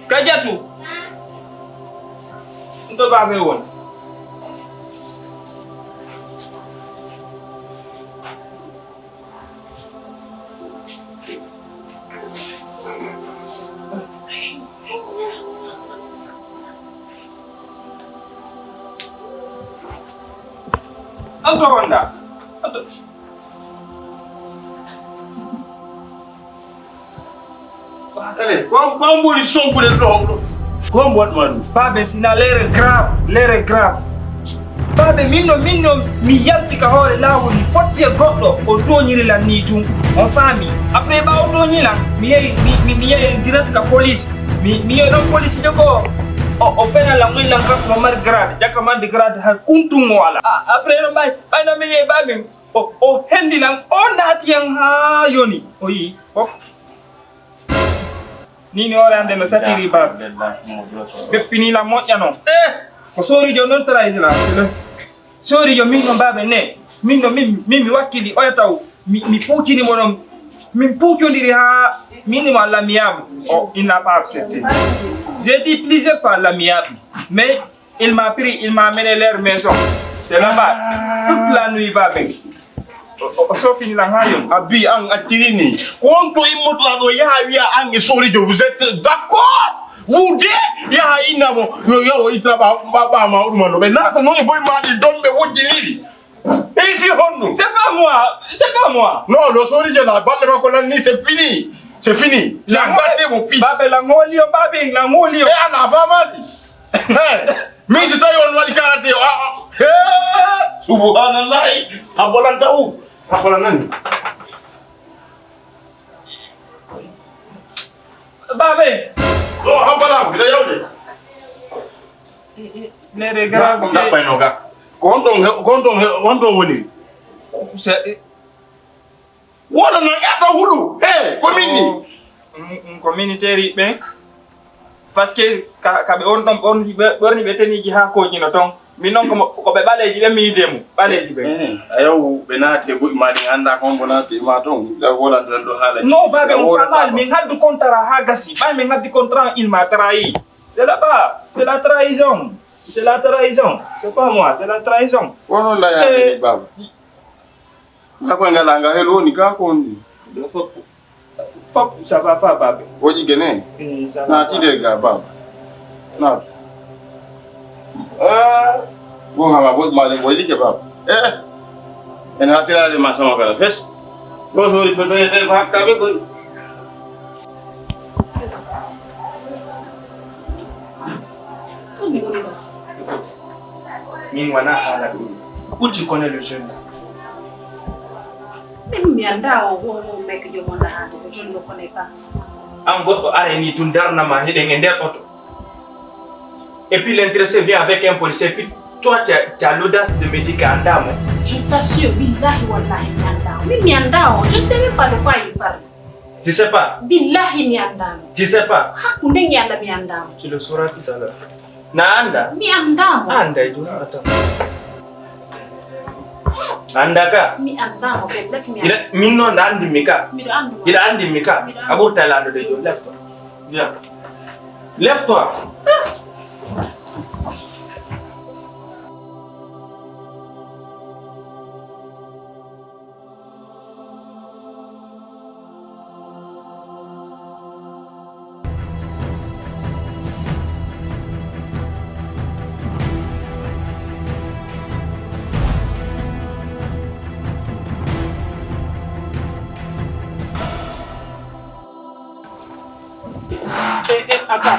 Kajatu. Ndo babe won. Anto ronda. Allez, comment ils sont pour les dos? Comment boîte man? Babe sina l'air grave. Babe minno mi yalti ka hore lawol ni fotti e goddo o toñiri la ni tum on fami après ba o toñila mi yeyi direct ka police mi yeyi don police de ko o fena la mun lan ka mar grade jaka man de grade ha kuntum wala après no bay na mi yeyi babe o hendi lan o nati yang ha yoni o yi fop ni ore ande no satiri babe beppini la moƴƴano ko sori jo non trahis la sori jo min no babe ne min no mi wakkili o taw mi puccini mo non min puccondiri ha minimum l'amiable il n'a pas accepté. J'ai dit plusieurs fois l'amiable mais il m'a mené leur maison c'est là-bas toute la nuit babe o so fini la ngayon abi ang atirini konto imotla do ya ang sori jo vous êtes d'accord? Vous dites, il y a une amo, il travaille pas ma urmano, mais non, non, il boit mal, donne me what délire. Et si on c'est pas moi. Non, le soir j'ai la balle de ma colonie, c'est fini. J'ai gâté mon fils. Babe la ngolio, babe la ngolio. Et la femme dit, mais c'est toi on va le karaté. Subhanallah, abolanta où? Abolanta. Babe. Oh, habala, bila yaude. Les gars, on n'a pas un gars. Konton woni. C'est wala na ngata hulu. Komini. Communitaire be. Parce que ka be on borni be teni ji ha ko jino ton. Minon ko be baleji be mi demu. Baleji be. Ayo benate bu mali anda kon bonate ma ton. La wala do hala. Non, babe, on fait mal, mais haddu contrat ha gasi. Ba mais haddu contrat il m'a trahi. C'est là-bas, c'est la trahison. C'est pas moi, c'est la trahison. Wono na ya baba. Ngakwa ngalanga helo ni ka kondi. Fop ça va pas babe. Oji gene. Na ti de ga baba. Na. Bon ma bot mali boili ke baba. Ena tira le masama kala fes. Bo sori peto ete va kabe ko. Mingwana hala dulu. Où tu connais le jeune? Même miandao wo mec jo mona hande, je ne le connais pas. Am goto areni tundarna ma hede ngender auto. Et puis l'intéressé vient avec un policier puis toi tu as l'audace de me dire qu'andamo. Je t'assure, billahi wallahi miandao. Mi miandao, je ne sais même pas de quoi il parle. Tu sais pas? Billahi miandao. Tu sais pas? Hakunde yanda miandao. Tu le sauras tout à l'heure. Na anda? Miandao. Anda itu atau? Anda ka? Miandao, let me. Ida minno andi mika. Ida andi mika. Abu talando de jo left. Viens. Lève-toi.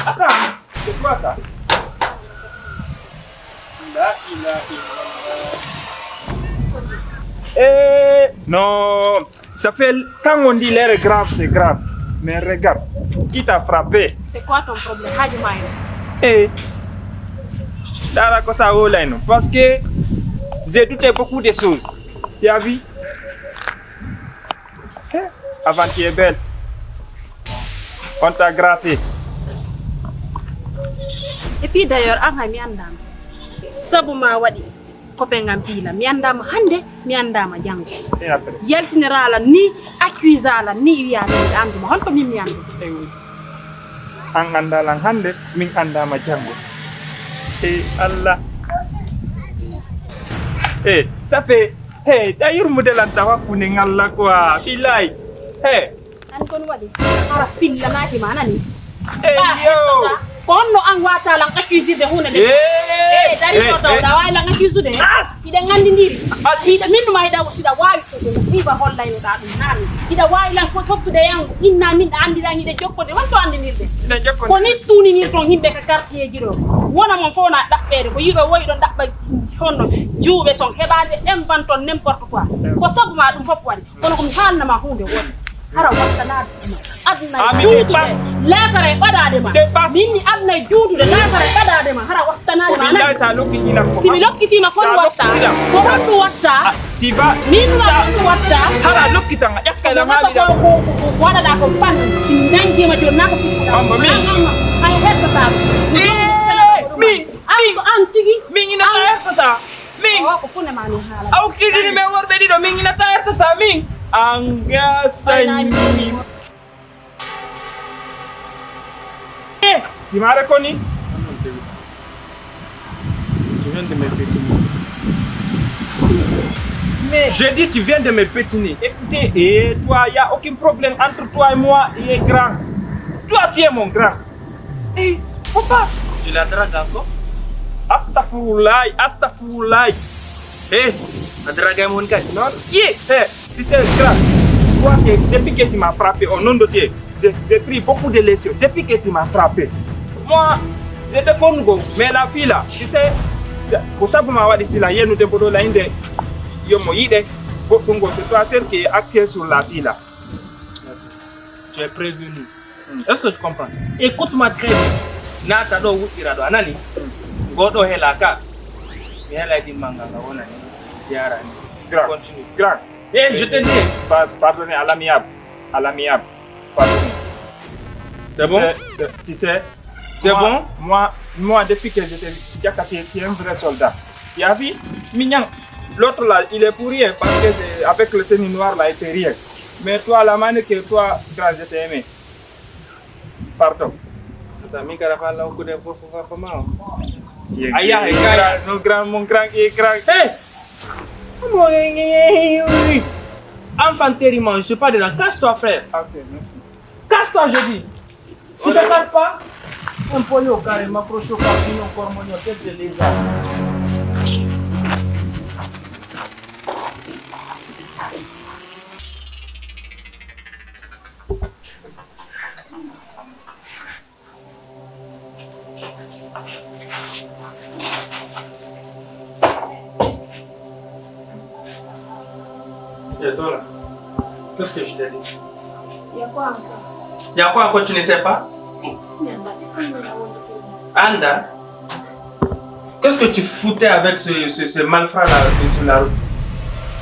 Attends, c'est quoi ça? Non, ça fait quand on dit l'air grave, c'est grave. Mais regarde, qui t'a frappé? C'est quoi ton problème? Haji Maïno. Dara ko ça online parce que j'ai douté beaucoup de choses. Tu as vu? Avant tu es belle. On t'a gratté. Et puis d'ailleurs, anga mi andama. Sabu ma wadi kopengam pila. Mi andama hande, mi andama jango. Et après? Yaltinirala ni accusala ni wiya anduma holko mi anduma. an andalan hande min andama jango Allah ça fait d'ailleurs modèle antawa kune ngalla quoi billahi an kon wadi ara filla naati manani yo konno an wata lan accusé de hunde de dari to da way lan accusé de ida ngandi ndiri ida minno ma ida sida wawi to ni ba hollay da dum nan ida wawi lan ko fottude yango inna min andi dan ida jokkode wonto andi nirde ida jokkode ko ni tuni ni ton himbe ka quartier jiro wona mon fona dabbede ko yigo woyi don dabba honno juube son hebaade em banton n'importe quoi ko sabu ma dum fop wadi kono ko mi halna ma hunde woni hara wattana adna lekare badade ma minni adna juutude lekare badade ma hara wattana ma billahi sa lokki ina ko simi lokkiti ma kon watta ko hondu watta tiba min ma hondu watta hara lokki tanga yakkala mali da ko wada da ko pan nangi ma jonna ko amba min ay hetsata min antigi min ina hetsata min ko fune mani hala aw kidini me worbe dido min ina hetsata min angasani tu m'as reconnu? Tu viens de me pétiner. Mais j'ai dit tu viens de me pétiner. Écoutez, toi, il n'y a aucun problème entre toi et moi, il est grand. Toi, tu es mon grand. Papa, tu la dragues encore? Astaghfirullah, astaghfirullah. La drague mon gars? Non, tu sais, grand. Toi, depuis que tu m'as frappé au nom de Dieu, j'ai pris beaucoup de leçons. Depuis que tu m'as frappé, moi, j'étais Congo, mais la fille là, tu sais, pour ça, pour m'avoir dit là, il y a nous de la Inde, Congo, c'est toi celle qui est active sur la fille là. Tu es prévenu. Est-ce que tu comprends? Écoute-moi très bien. Nata do wukirado anani. Godo helaka. Hela di manga ona ni. Yara ni. Continue. Grand. Je te dis, pardonnez à l'amiable. À l'amiable. Pardonnez. C'est bon? Tu sais, c'est bon? Moi, depuis que j'étais Diakaté, tu es un vrai soldat. Tu as vu? Mignon. L'autre là, il est pour rien parce que avec le tenue noir là, il fait rien. Mais toi, la manière que toi, grand, je t'ai aimé. Pardon. Ami karafa la ko de fofu fa fama. Aya, mon grand, il est grand. Enfant terriment, je sais pas de la casse-toi frère. Ok, merci. Casse-toi je dis. Tu te casses pas? Un polio carrément accroché au carpino encore mon tête de lézard. Et toi là, qu'est-ce que je t'ai dit? Il y a quoi encore? Il y a quoi encore tu ne sais pas? Anda, qu'est-ce que tu foutais avec ce malfrat là sur la route?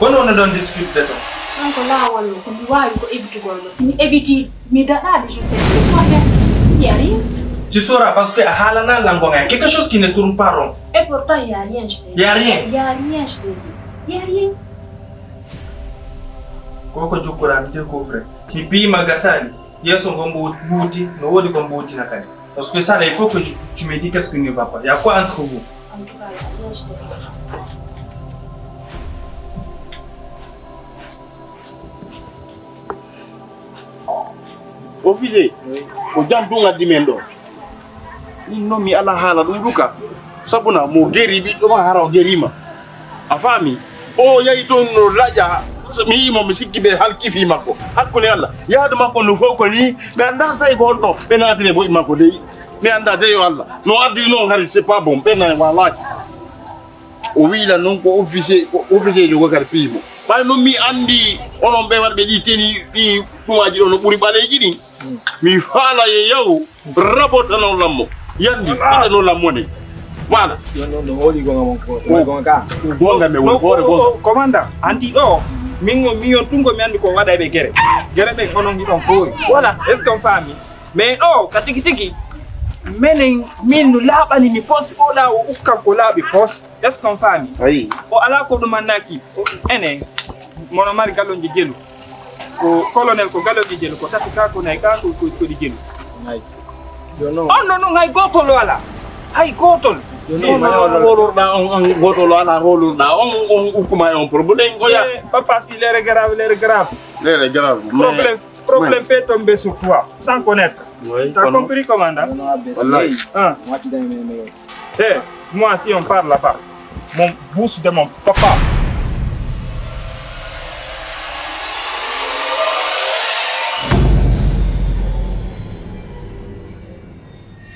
Quand on est discute de toi? Encore là, on va éviter quoi? Si éviter, mais d'ailleurs, je sais pas il y a rien. Tu sauras parce que à Halana Langonga, quelque chose qui ne tourne pas rond. Et pourtant, il y a rien, je te dis. Il y a rien. Il y a rien, je te dis. Il y a rien. Koko jukura découvre. Qui paye magasani. Il y a son gombo bouti, no wodi gombo bouti na kani. Parce que ça là, il faut que tu me dis qu'est-ce qui ne va pas. Il y a quoi entre vous? En tout cas, il y a rien, je te dis. Officier, ko jam dunga dimendo. Ni nomi ala hala duduka. Sabuna mo geri bi do ma haro gerima. Afami, o yayi to no laja mi mo misiki be halkifi mako. Hakko ne Allah. Ya do mako no foko ni be anda tay gonto be na tele bo mako de. Me anda de yo Allah. No adi no ngari c'est pas bon. Be na wallahi. O wila non ko officier jogo kar pimo. Ba no mi andi onon be warbe di teni di tumaji do no buri baleji ni. Mi fala ye yow rabota non lammo yandi ata non lammone voilà no holi gonga mon ko gonga gonga me won commandant andi o mingo tungo mi andi ko wada be gere be kono ngi don fo voilà est-ce qu'on famille mais katiki menen min no labani mi post o la o ukka ko labi post est-ce qu'on famille oui o ala ko dum manaki enen mono mari galonji jelu ko colonel ko galo di jelu ko tati ka ko nay ka ko di jelu Oh non, hay gotol wala. Hay gotol. Holurɗa on gotol ala holurɗa on ukkuma on problème oya Papa, si l'air est grave, lere grave Problème peut tomber sur toi, sans connaître. Oui, T'as compris, commandant? wallahi Hein? Moi, si on parle là-bas, mon bouche de mon papa,